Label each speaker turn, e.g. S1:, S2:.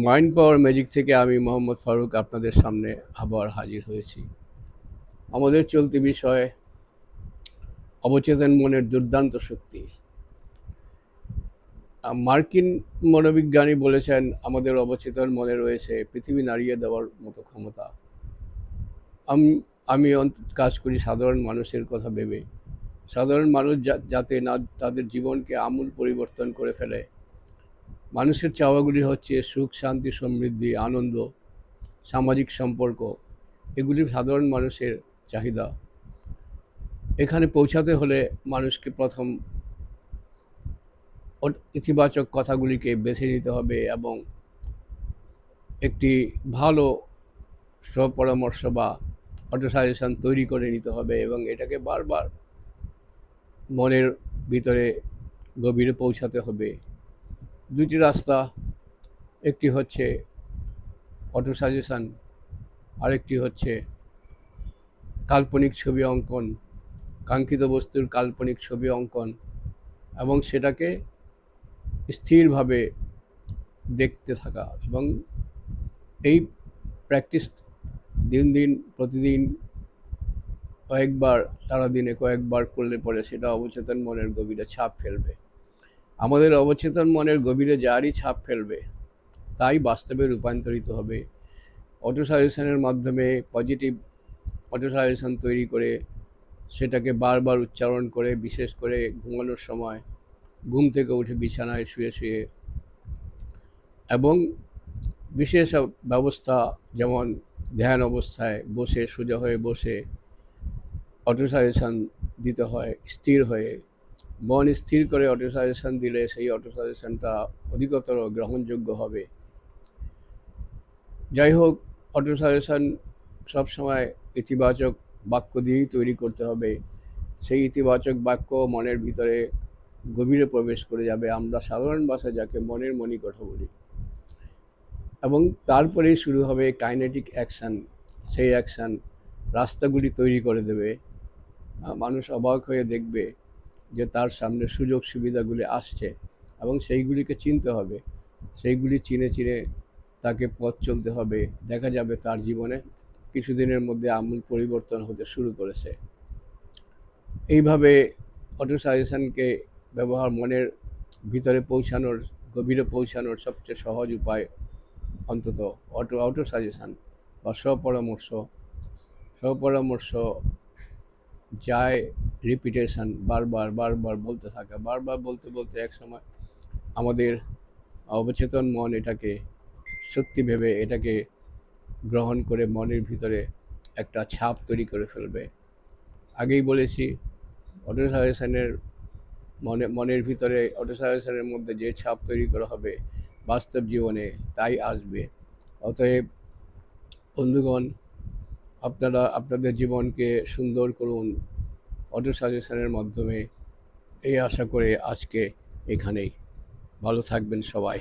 S1: Mind পাওয়ার magic থেকে আমি মোহাম্মদ ফারুক আপনাদের সামনে আবার হাজির হয়েছি। আমাদের চলতি বিষয় অবচেতন মনের দুর্দান্ত শক্তি। মার্কিন মনোবিজ্ঞানী বলেছেন আমাদের অবচেতন মনে রয়েছে পৃথিবী নাড়িয়ে দেওয়ার মতো ক্ষমতা। আমি আমি কাজ করি সাধারণ মানুষের কথা ভেবে। সাধারণ মানুষ যাতে না তাদের জীবনকে আমূল পরিবর্তন করে ফেলে। মানুষের চাওয়াগুলি হচ্ছে সুখ, শান্তি, সমৃদ্ধি, আনন্দ, সামাজিক সম্পর্ক। এগুলি সাধারণ মানুষের চাহিদা। এখানে পৌঁছাতে হলে মানুষকে প্রথম ইতিবাচক কথাগুলিকে বেছে নিতে হবে এবং একটি ভালো স্বপরামর্শ বা অটো সাজেশন তৈরি করে নিতে হবে এবং এটাকে বারবার মনের ভিতরে গভীরে পৌঁছাতে হবে। দুটি রাস্তা, একটি হচ্ছে অটো সাজেশন, আরেকটি হচ্ছে কাল্পনিক ছবি অঙ্কন, কাঙ্ক্ষিত বস্তুর কাল্পনিক ছবি অঙ্কন এবং সেটাকে স্থিরভাবে দেখতে থাকা এবং এই প্র্যাকটিস দিন দিন প্রতিদিন কয়েকবার, সারাদিনে কয়েকবার করলে পরে সেটা অবচেতন মনের গভীরে ছাপ ফেলবে। আমাদের অবচেতন মনের গভীরে যারই ছাপ ফেলবে তাই বাস্তবে রূপান্তরিত হবে। অটো সাজেশনের মাধ্যমে পজিটিভ অটো সাজেশন তৈরি করে সেটাকে বারবার উচ্চারণ করে, বিশেষ করে ঘুমানোর সময়, ঘুম থেকে উঠে বিছানায় শুয়ে শুয়ে এবং বিশেষ ব্যবস্থা যেমন ধ্যান অবস্থায় বসে, সোজা হয়ে বসে অটো সাজেশন দিতে হয় স্থির হয়ে। মন স্থির করে অটো সাজেশন দিলে সেই অটো সাজেশনটা অধিকতর গ্রহণযোগ্য হবে। যাই হোক, অটো সাজেশন সবসময় ইতিবাচক বাক্য দিয়েই তৈরি করতে হবে। সেই ইতিবাচক বাক্য মনের ভিতরে গভীরে প্রবেশ করে যাবে। আমরা সাধারণ ভাষায় যাকে মনের মণিকোঠা বলি। এবং তারপরেই শুরু হবে কাইনেটিক অ্যাকশান। সেই অ্যাকশান রাস্তাগুলি তৈরি করে দেবে। মানুষ অবাক হয়ে দেখবে যে তার সামনে সুযোগ সুবিধাগুলি আসছে এবং সেইগুলিকে চিনতে হবে। সেইগুলি চিনে চিনে তাকে পথ চলতে হবে। দেখা যাবে তার জীবনে কিছুদিনের মধ্যে আমূল পরিবর্তন হতে শুরু করেছে। এইভাবে অটো সাজেশনকে ব্যবহার মনের ভিতরে পৌঁছানোর, গভীরে পৌঁছানোর সবচেয়ে সহজ উপায় অন্তত অটো সাজেশন বা স্বপরামর্শ যায় রিপিটেশন, বারবার বারবার বলতে থাকা। বারবার বলতে বলতে একসময় আমাদের অবচেতন মন এটাকে সত্যি ভেবে এটাকে গ্রহণ করে মনের ভিতরে একটা ছাপ তৈরি করে ফেলবে। আগেই বলেছি অটো সাজেশনের মনের ভিতরে অটো সাজেশনের মধ্যে যে ছাপ তৈরি করা হবে বাস্তব জীবনে তাই আসবে। অতএব বন্ধুগণ, আপনারা আপনাদের জীবনকে সুন্দর করুন অটো সাজেশনের মাধ্যমে, এই আশা করে আজকে এখানেই। ভালো থাকবেন সবাই।